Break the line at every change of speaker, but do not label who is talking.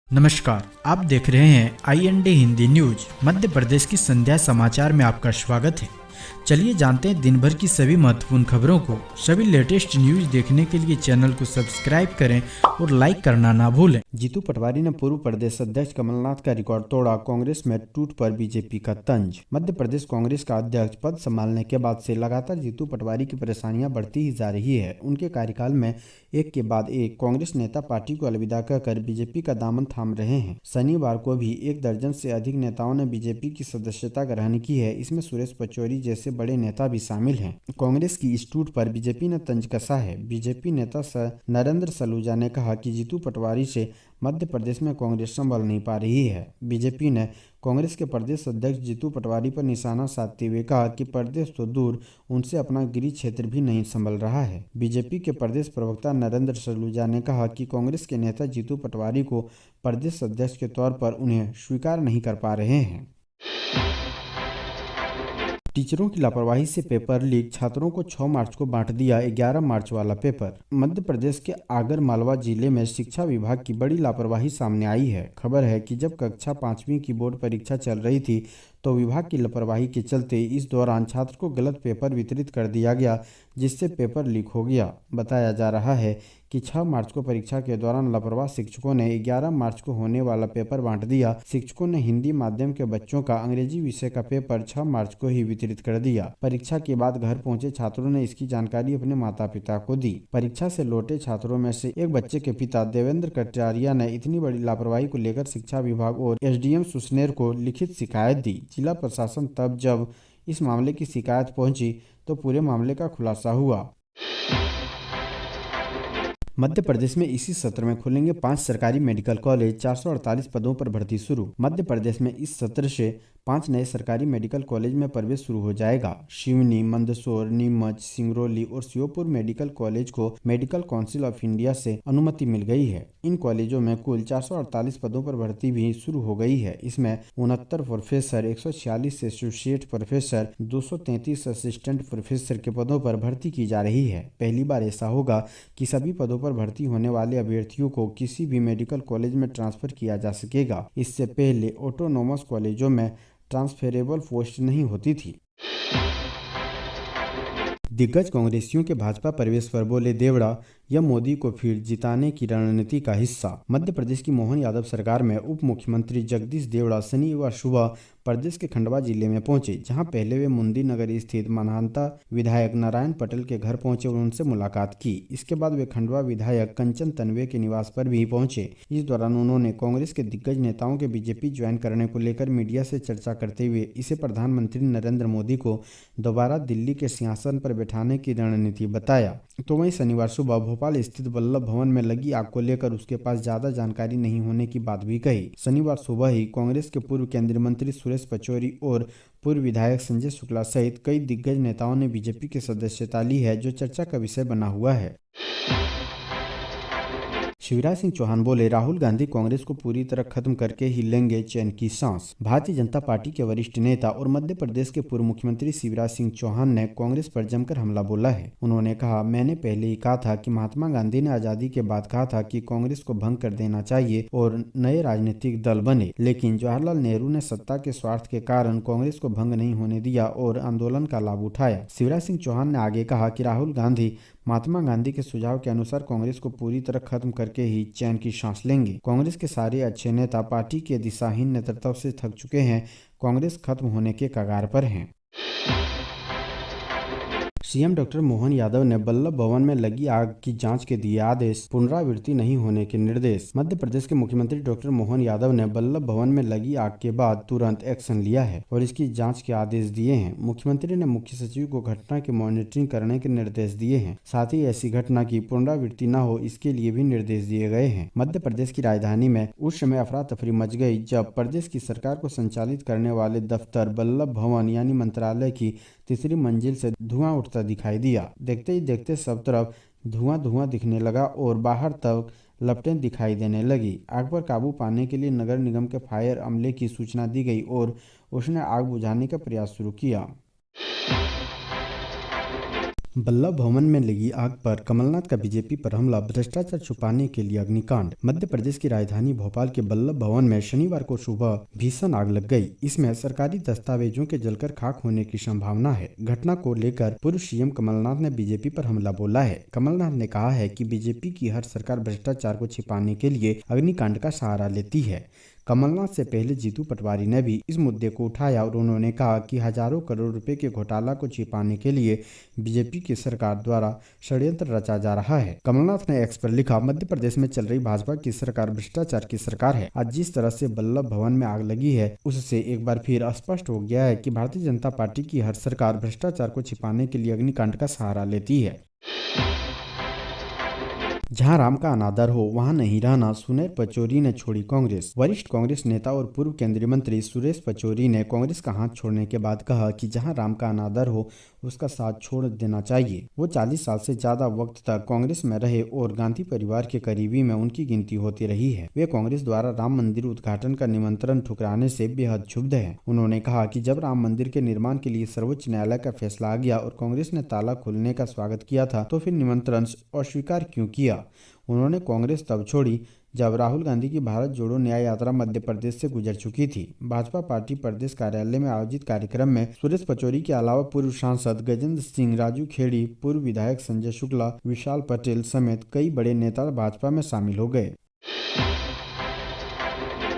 नमस्कार, आप देख रहे हैं IND हिंदी न्यूज। मध्य प्रदेश की संध्या समाचार में आपका स्वागत है। चलिए जानते हैं दिन भर की सभी महत्वपूर्ण खबरों को। सभी लेटेस्ट न्यूज देखने के लिए चैनल को सब्सक्राइब करें और लाइक करना ना भूलें। जीतू पटवारी ने पूर्व प्रदेश अध्यक्ष कमलनाथ का रिकॉर्ड तोड़ा, कांग्रेस में टूट पर बीजेपी का तंज। मध्य प्रदेश कांग्रेस का अध्यक्ष पद संभालने के बाद से लगातार जीतू पटवारी की परेशानियां बढ़ती ही जा रही है। उनके कार्यकाल में एक के बाद एक कांग्रेस नेता पार्टी को अलविदा कहकर बीजेपी का दामन थाम रहे हैं। शनिवार को भी 1 दर्जन से अधिक नेताओं ने बीजेपी की सदस्यता ग्रहण की है। इसमें सुरेश पचौरी जैसे बड़े नेता भी शामिल हैं। कांग्रेस की इस टूट पर बीजेपी ने तंज कसा है। बीजेपी नेता नरेंद्र सलूजा ने कहा कि जीतू पटवारी से मध्य प्रदेश में कांग्रेस संभल नहीं पा रही है। बीजेपी ने कांग्रेस के प्रदेश अध्यक्ष जीतू पटवारी पर निशाना साधते हुए कहा कि प्रदेश तो दूर, उनसे अपना गृह क्षेत्र भी नहीं संभल रहा है। बीजेपी के प्रदेश प्रवक्ता नरेंद्र सलूजा ने कहा कि कांग्रेस के नेता जीतू पटवारी को प्रदेश अध्यक्ष के तौर पर उन्हें स्वीकार नहीं कर पा रहे हैं। टीचरों की लापरवाही से पेपर लीक, छात्रों को 6 मार्च को बांट दिया 11 मार्च वाला पेपर। मध्य प्रदेश के आगर मालवा जिले में शिक्षा विभाग की बड़ी लापरवाही सामने आई है। खबर है कि जब कक्षा 5वीं की बोर्ड परीक्षा चल रही थी तो विभाग की लापरवाही के चलते इस दौरान छात्र को गलत पेपर वितरित कर दिया गया, जिससे पेपर लीक हो गया। बताया जा रहा है कि 6 मार्च को परीक्षा के दौरान लापरवाह शिक्षकों ने 11 मार्च को होने वाला पेपर बांट दिया। शिक्षकों ने हिंदी माध्यम के बच्चों का अंग्रेजी विषय का पेपर 6 मार्च को ही वितरित कर दिया। परीक्षा के बाद घर पहुंचे छात्रों ने इसकी जानकारी अपने माता पिता को दी। परीक्षा से लौटे छात्रों में से एक बच्चे के पिता देवेंद्र कटारिया ने इतनी बड़ी लापरवाही को लेकर शिक्षा विभाग और SDM सुसनेर को लिखित शिकायत दी। जिला प्रशासन तब जब इस मामले की शिकायत पहुंची तो पूरे मामले का खुलासा हुआ। मध्य प्रदेश में इसी सत्र में खुलेंगे 5 सरकारी मेडिकल कॉलेज, 448 पदों पर भर्ती शुरू। मध्य प्रदेश में इस सत्र से 5 नए सरकारी मेडिकल कॉलेज में प्रवेश शुरू हो जाएगा। सिवनी, मंदसौर, नीमच, सिंगरौली और श्योपुर मेडिकल कॉलेज को मेडिकल काउंसिल ऑफ इंडिया से अनुमति मिल गई है। इन कॉलेजों में कुल 448 पदों पर भर्ती भी शुरू हो गई है। इसमें 69 professor, 146 associate professor, 233 assistant professor के पदों पर भर्ती की जा रही है। पहली बार ऐसा होगा कि सभी पदों पर भर्ती होने वाले अभ्यर्थियों को किसी भी मेडिकल कॉलेज में ट्रांसफर किया जा सकेगा। इससे पहले ऑटोनोमस कॉलेजों में ट्रांसफरेबल पोस्ट नहीं होती थी। दिग्गज कांग्रेसियों के भाजपा प्रवेश पर बोले देवड़ा, यह मोदी को फिर जिताने की रणनीति का हिस्सा। मध्य प्रदेश की मोहन यादव सरकार में उप मुख्यमंत्री जगदीश देवड़ा शनिवार सुबह प्रदेश के खंडवा जिले में पहुंचे, जहां पहले वे मुंदी नगर स्थित महानता विधायक नारायण पटेल के घर पहुंचे और उनसे मुलाकात की। इसके बाद वे खंडवा विधायक कंचन तन्वे के निवास पर भी पहुंचे। इस दौरान उन्होंने कांग्रेस के दिग्गज नेताओं के बीजेपी ज्वाइन करने को लेकर मीडिया से चर्चा करते हुए इसे प्रधानमंत्री नरेंद्र मोदी को दोबारा दिल्ली के सिंहासन पर बैठाने की रणनीति बताया। तो वहीं शनिवार सुबह भोपाल स्थित वल्लभ भवन में लगी आग को लेकर उसके पास ज्यादा जानकारी नहीं होने की बात भी कही। शनिवार सुबह ही कांग्रेस के पूर्व केंद्रीय मंत्री सुरेश पचौरी और पूर्व विधायक संजय शुक्ला सहित कई दिग्गज नेताओं ने बीजेपी की सदस्यता ली है, जो चर्चा का विषय बना हुआ है। शिवराज सिंह चौहान बोले, राहुल गांधी कांग्रेस को पूरी तरह खत्म करके ही लेंगे चैन की सांस। भारतीय जनता पार्टी के वरिष्ठ नेता और मध्य प्रदेश के पूर्व मुख्यमंत्री शिवराज सिंह चौहान ने कांग्रेस पर जमकर हमला बोला है। उन्होंने कहा, मैंने पहले ही कहा था कि महात्मा गांधी ने आजादी के बाद कहा था कि कांग्रेस को भंग कर देना चाहिए और नए राजनीतिक दल बने, लेकिन जवाहरलाल नेहरू ने सत्ता के स्वार्थ के कारण कांग्रेस को भंग नहीं होने दिया और आंदोलन का लाभ उठाया। शिवराज सिंह चौहान ने आगे कहा कि राहुल गांधी महात्मा गांधी के सुझाव के अनुसार कांग्रेस को पूरी तरह खत्म करके ही चैन की सांस लेंगे। कांग्रेस के सारे अच्छे नेता पार्टी के दिशाहीन नेतृत्व से थक चुके हैं। कांग्रेस खत्म होने के कगार पर है। सीएम डॉक्टर मोहन यादव ने वल्लभ भवन में लगी आग की जांच के दिए आदेश, पुनरावृत्ति नहीं होने के निर्देश। मध्य प्रदेश के मुख्यमंत्री डॉक्टर मोहन यादव ने वल्लभ भवन में लगी आग के बाद तुरंत एक्शन लिया है और इसकी जांच के आदेश दिए हैं। मुख्यमंत्री ने मुख्य सचिव को घटना की मॉनिटरिंग करने के निर्देश दिए हैं। साथ ही ऐसी घटना की पुनरावृत्ति न हो, इसके लिए भी निर्देश दिए गए हैं। मध्य प्रदेश की राजधानी में उस समय अफरा तफरी मच गई जब प्रदेश की सरकार को संचालित करने वाले दफ्तर वल्लभ भवन यानी मंत्रालय की तीसरी मंजिल से धुआं उठता दिखाई दिया। देखते ही देखते सब तरफ धुआं दिखने लगा और बाहर तक लपटें दिखाई देने लगी। आग पर काबू पाने के लिए नगर निगम के फायर अमले की सूचना दी गई और उसने आग बुझाने का प्रयास शुरू किया। बल्लभ भवन में लगी आग पर कमलनाथ का बीजेपी पर हमला, भ्रष्टाचार छुपाने के लिए अग्निकांड। मध्य प्रदेश की राजधानी भोपाल के बल्लभ भवन में शनिवार को सुबह भीषण आग लग गई। इसमें सरकारी दस्तावेजों के जलकर खाक होने की संभावना है। घटना को लेकर पूर्व सीएम कमलनाथ ने बीजेपी पर हमला बोला है। कमलनाथ ने कहा है कि बीजेपी की हर सरकार भ्रष्टाचार को छिपाने के लिए अग्निकांड का सहारा लेती है। कमलनाथ से पहले जीतू पटवारी ने भी इस मुद्दे को उठाया और उन्होंने कहा कि हजारों करोड़ रुपए के घोटाला को छिपाने के लिए बीजेपी की सरकार द्वारा षड्यंत्र रचा जा रहा है। कमलनाथ ने एक्स पर लिखा, मध्य प्रदेश में चल रही भाजपा की सरकार भ्रष्टाचार की सरकार है। आज जिस तरह से बल्लभ भवन में आग लगी है, उससे एक बार फिर स्पष्ट हो गया है कि भारतीय जनता पार्टी की हर सरकार भ्रष्टाचार को छिपाने के लिए अग्निकांड का सहारा लेती है। जहां राम का अनादर हो वहां नहीं रहना, सुनील पचौरी ने छोड़ी कांग्रेस। वरिष्ठ कांग्रेस नेता और पूर्व केंद्रीय मंत्री सुरेश पचौरी ने कांग्रेस का हाथ छोड़ने के बाद कहा कि जहां राम का अनादर हो उसका साथ छोड़ देना चाहिए। वो 40 साल से ज्यादा वक्त तक कांग्रेस में रहे और गांधी परिवार के करीबी में उनकी गिनती होती रही है। वे कांग्रेस द्वारा राम मंदिर उद्घाटन का निमंत्रण ठुकराने से बेहद क्षुब्ध है। उन्होंने कहा कि जब राम मंदिर के निर्माण के लिए सर्वोच्च न्यायालय का फैसला आ गया और कांग्रेस ने ताला खोलने का स्वागत किया था, तो फिर निमंत्रण अस्वीकार क्यों किया। उन्होंने कांग्रेस तब छोड़ी जब राहुल गांधी की भारत जोड़ो न्याय यात्रा मध्य प्रदेश से गुजर चुकी थी। भाजपा पार्टी प्रदेश कार्यालय में आयोजित कार्यक्रम में सुरेश पचौरी के अलावा पूर्व सांसद गजेंद्र सिंह, राजू खेड़ी, पूर्व विधायक संजय शुक्ला, विशाल पटेल समेत कई बड़े नेता भाजपा में शामिल हो गए।